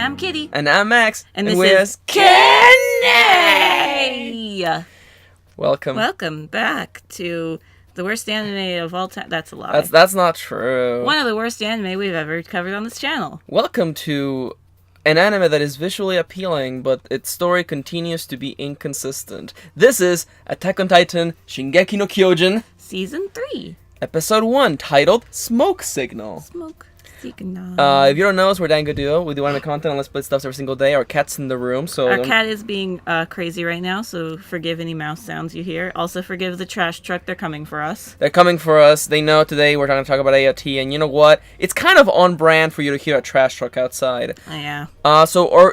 I'm Kitty. And I'm Max. And this is Kenny! Welcome. Welcome back to the worst anime of all time. That's a lie. That's not true. One of the worst anime we've ever covered on this channel. Welcome to an anime that is visually appealing, but its story continues to be inconsistent. This is Attack on Titan, Shingeki no Kyojin, Season 3. Episode 1, titled Smoke Signal. Smoke Signal. If you don't know us, we're Dango Duo. We do anime content on Let's Play stuff every single day. Our cat's in the room, so... Our cat is being crazy right now, so forgive any mouse sounds you hear. Also forgive the trash truck. They're coming for us. They're coming for us. They know today we're going to talk about AOT, and you know what? It's kind of on brand for you to hear a trash truck outside. Oh, yeah.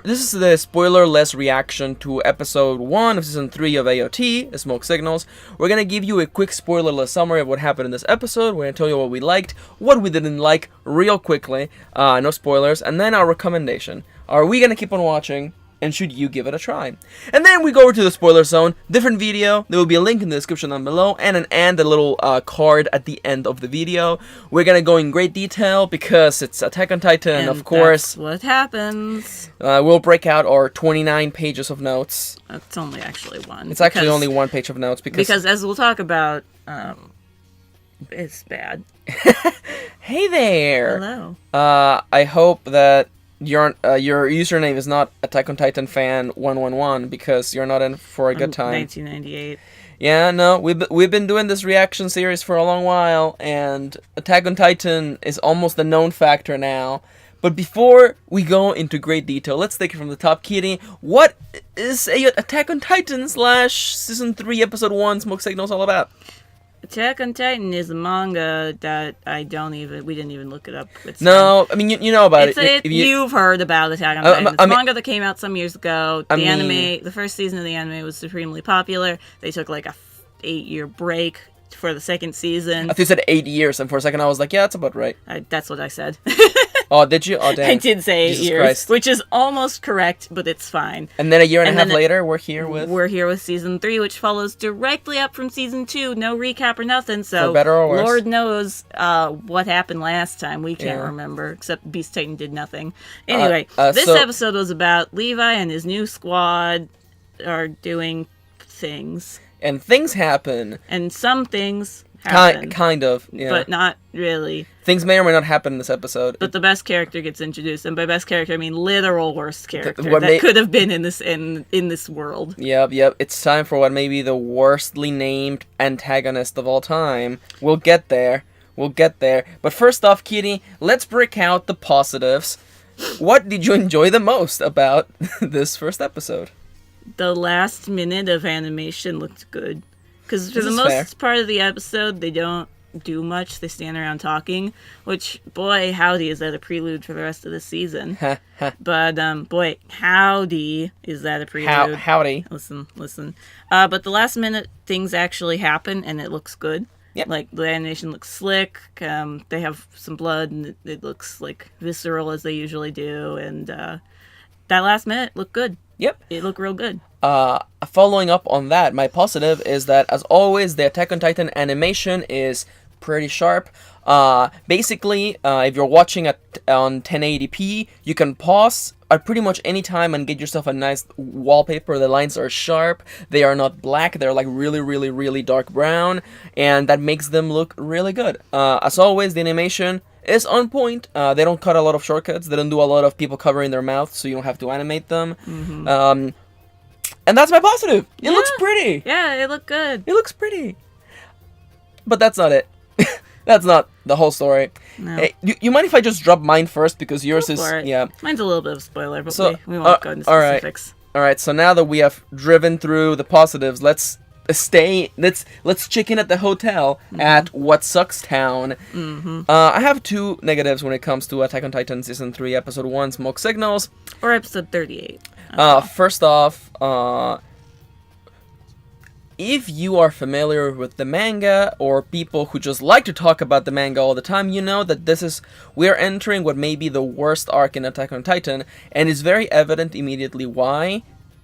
This is the spoiler-less reaction to episode 1 of season 3 of AOT, the Smoke Signals. We're going to give you a quick spoiler-less summary of what happened in this episode. We're going to tell you what we liked, what we didn't like, real quickly. No spoilers. And then our recommendation. Are we going to keep on watching? And should you give it a try? And then we go over to the spoiler zone. Different video. There will be a link in the description down below. And a little card at the end of the video. We're going to go in great detail because it's Attack on Titan, And of course. That's what happens. We'll break out our 29 pages of notes. It's only actually one. It's actually only one page of notes because as we'll talk about, it's bad. Hey there. Hello. I hope that your username is not Attack on Titan fan 111 because you're not in for a good time. 1998. Yeah, no, we've been doing this reaction series for a long while, and Attack on Titan is almost a known factor now. But before we go into great detail, let's take it from the top, Kitty. What is Attack on Titan / season 3 episode 1 Smoke Signals all about? Attack on Titan is a manga that we didn't even look it up. I mean, you know about it. You've heard about Attack on Titan. It's a manga that came out some years ago. The first season of the anime was supremely popular. They took like a 8-year break for the second season. I thought you said 8 years, and for a second I was like, yeah, that's about right. That's what I said. Oh, did you? Oh, damn. I did say 8 Jesus years, Christ. which is almost correct, but it's fine. And then a year and a half later, we're here with season 3, which follows directly up from season 2. No recap or nothing, so for better or worse. Lord knows what happened last time. We can't remember, except Beast Titan did nothing. Anyway, this episode was about Levi and his new squad are doing things. And things happen. And some things happen. Kind of, yeah. But not really. Things may or may not happen in this episode. But the best character gets introduced, and by best character I mean literal worst character that could have been in this world. Yep. It's time for what may be the worstly named antagonist of all time. We'll get there. But first off, Kitty, let's break out the positives. What did you enjoy the most about this first episode? The last minute of animation looked good. Because for the most part of the episode, they don't do much. They stand around talking, which, boy, howdy, is that a prelude for the rest of the season. But, boy, howdy, is that a prelude. Howdy. Listen. But the last minute things actually happen, and it looks good. Yep. Like, the animation looks slick. They have some blood, and it looks, like, visceral as they usually do. And that last minute looked good. Yep. It looked real good. Following up on that, my positive is that, as always, the Attack on Titan animation is pretty sharp. Basically, if you're watching on 1080p, you can pause at pretty much any time and get yourself a nice wallpaper. The lines are sharp. They are not black. They're like really, really, really dark brown, and that makes them look really good. As always, the animation is on point. They don't cut a lot of shortcuts. They don't do a lot of people covering their mouths, so you don't have to animate them. Mm-hmm. And that's my positive. It looks pretty. Yeah, it looked good. It looks pretty. But that's not it. That's not the whole story. No. Hey, you mind if I just drop mine first? Because yours is... Yeah. Mine's a little bit of a spoiler, but we won't go into specifics. Alright, so now that we have driven through the positives, let's check in at the hotel at What Sucks Town. I have 2 negatives when it comes to Attack on Titan Season 3 Episode 1 Smoke Signals. Or Episode 38. First off, if you are familiar with the manga, or people who just like to talk about the manga all the time, you know that we are entering what may be the worst arc in Attack on Titan, and it's very evident immediately why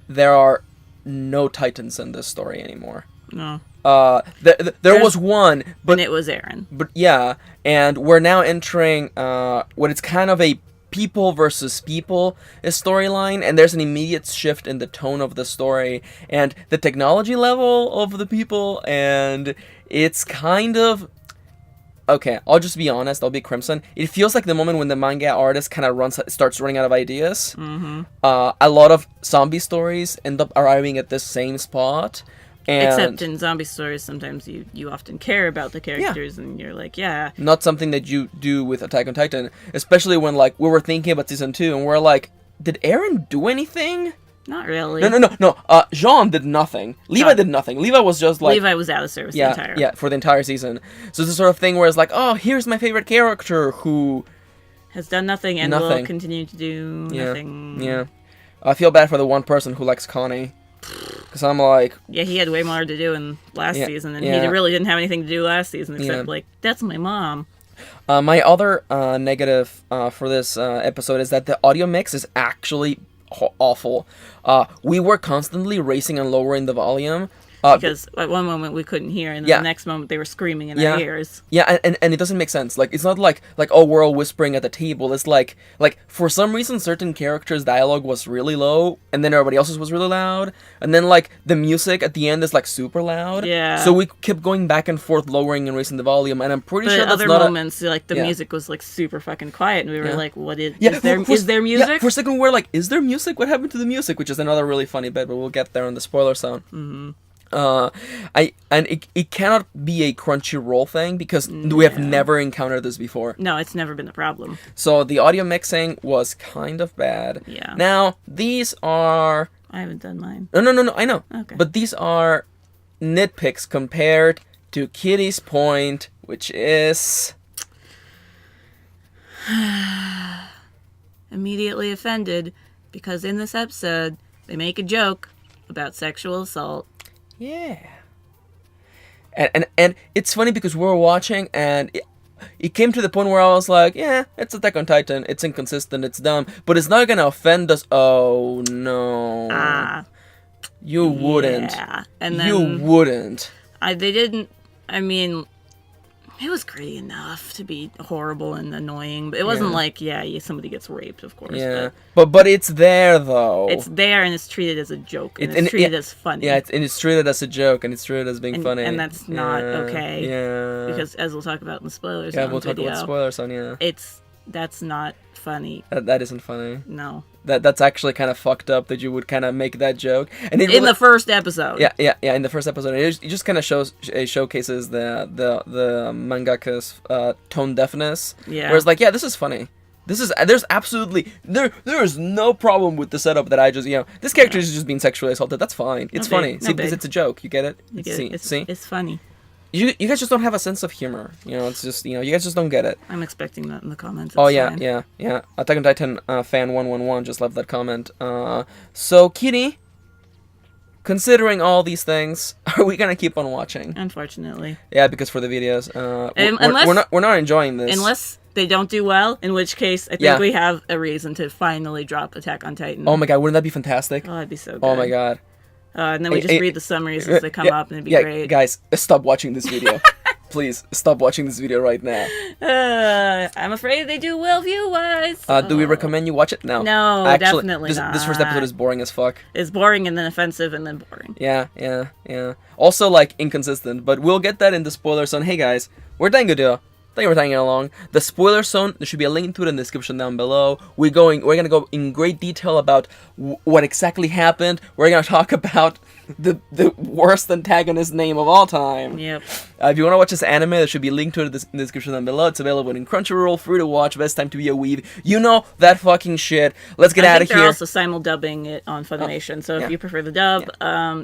there are no Titans in this story anymore. No. There was one, but and it was Eren. But yeah, and we're now entering what is kind of a people versus people storyline, and there's an immediate shift in the tone of the story and the technology level of the people, and it's kind of... Okay, I'll just be honest, I'll be Crimson. It feels like the moment when the manga artist kind of starts running out of ideas. Mm-hmm. A lot of zombie stories end up arriving at this same spot. And except in zombie stories, sometimes you often care about the characters, and you're like, yeah. Not something that you do with Attack on Titan. Especially when, like, we were thinking about Season 2, and we're like, did Eren do anything? Not really. No. Jean did nothing. Levi did nothing. Levi was just like... Levi was out of service the entire... Yeah, for the entire season. So it's the sort of thing where it's like, oh, here's my favorite character who... has done nothing and will continue to do nothing. Yeah. I feel bad for the one person who likes Connie. Because I'm like... Yeah, he had way more to do in last season, and he really didn't have anything to do last season, except, like, that's my mom. My other negative for this episode is that the audio mix is actually... awful. We were constantly raising and lowering the volume. Because at one moment we couldn't hear, and then the next moment they were screaming in our ears. Yeah, and it doesn't make sense. Like, it's not like oh, we're all whispering at the table. It's like for some reason certain characters' dialogue was really low, and then everybody else's was really loud, and then like the music at the end is like super loud. Yeah. So we kept going back and forth, lowering and raising the volume, and I'm pretty sure that's other not moments, like the music was like super fucking quiet, and we were like, "What is there music?" Yeah, for a second we're like, "Is there music? What happened to the music?" Which is another really funny bit, but we'll get there in the spoiler zone. Mm-hmm. It cannot be a Crunchyroll thing because we have never encountered this before. No, it's never been a problem. So the audio mixing was kind of bad. Yeah. Now, these are... I haven't done mine. No, I know. Okay. But these are nitpicks compared to Kitty's point, which is... Immediately offended because in this episode they make a joke about sexual assault. Yeah. And it's funny because we were watching and it came to the point where I was like, yeah, it's Attack on Titan, it's inconsistent, it's dumb, but it's not gonna offend us. Oh no. You wouldn't. Yeah. And then you wouldn't. They didn't. I mean, it was gritty enough to be horrible and annoying, but it wasn't like, somebody gets raped, of course. Yeah, but it's there though. It's there, and it's treated as a joke, and it's treated as funny. Yeah, it's treated as a joke, and it's treated as being funny, and that's not okay. Yeah, because as we'll talk about in the spoilers. Yeah, we'll talk about spoilers on. Yeah, that's not funny. That isn't funny. No. That's actually kind of fucked up that you would kind of make that joke. And in the first episode. Yeah. In the first episode, it just kind of showcases the mangaka's tone deafness. Yeah. Whereas like, this is funny. There's absolutely there's no problem with the setup that I just this character is just being sexually assaulted. That's fine. It's funny. See, because it's a joke. You get it? See? It's funny. You guys just don't have a sense of humor. It's just, you guys just don't get it. I'm expecting that in the comments. Yeah. Attack on Titan fan 111 just left that comment. So, Kitty, considering all these things, are we gonna keep on watching? Unfortunately. Yeah, because for the videos, we're not enjoying this. Unless they don't do well, in which case I think we have a reason to finally drop Attack on Titan. Oh my god, wouldn't that be fantastic? Oh, that'd be so good. Oh my god. And then we just read the summaries as they come up, and it'd be great. Guys, stop watching this video. Please, stop watching this video right now. I'm afraid they do well view-wise. Do we recommend you watch it? No. No, actually, definitely not. This first episode is boring as fuck. It's boring and then offensive and then boring. Yeah. Also, like, inconsistent, but we'll get that in the spoiler zone. Hey guys, we're Dango Duo. Thank you for tagging along. The spoiler zone, there should be a link to it in the description down below. We're gonna go in great detail about what exactly happened. We're gonna talk about the worst antagonist name of all time. Yep. If you wanna watch this anime, there should be a link to it in the description down below. It's available in Crunchyroll, free to watch, best time to be a weeb. You know that fucking shit. Let's get out of here. They're also simul-dubbing it on Funimation, so if you prefer the dub,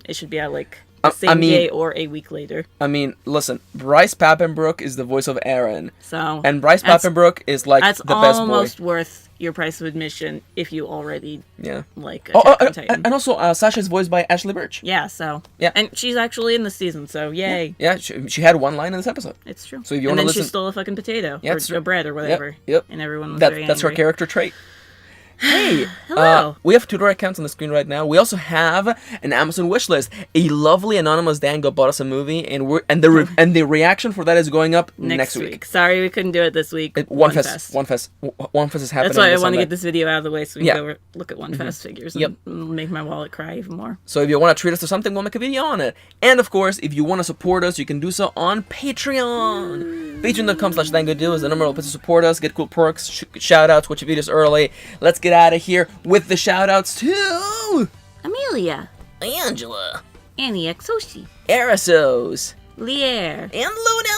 it should be out like the same day or a week later. I mean, listen, Bryce Papenbrook is the voice of Eren. So, and Bryce Papenbrook is like the best boy. That's almost worth your price of admission if you already like Attack on Titan. And also, Sasha is voiced by Ashley Birch. Yeah, so. Yeah. And she's actually in the season, so yay. Yeah, she had one line in this episode. It's true. So if you want to listen. And then she stole a fucking potato. Or bread or whatever. Yep. And everyone was very angry. That's her character trait. Hey, Hello. we have 2 direct accounts on the screen right now. We also have an Amazon wishlist. A lovely anonymous Dango bought us a movie, and the reaction for that is going up next week. Sorry we couldn't do it this week. One Fest is happening. That's why I want Sunday. to get this video out of the way so we can go look at One Fest figures and make my wallet cry even more. So if you want to treat us to something, we'll make a video on it. And of course, if you want to support us, you can do so on Patreon. Patreon.com/Dango Duo is the number of places to support us, get cool perks, shout outs, watch your videos early. Let's get out of here with the shout outs to Amelia, Angela, Annie Exoshi, Arasos, Leire, and Luna.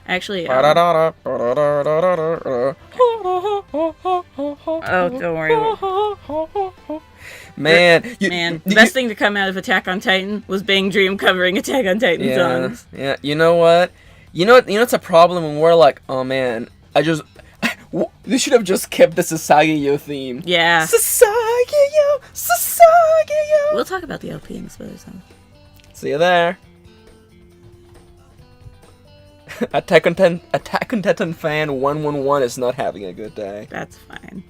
Actually, oh, don't worry. Man, the best thing to come out of Attack on Titan was Bang Dream covering Attack on Titan songs. Yeah, you know what? You know it's a problem when we're like, oh man, they should have just kept the Sasageyo theme. Yeah. Sasageyo. We'll talk about the LP in the spoilers zone. See you there. Attack on Titan fan 111 is not having a good day. That's fine.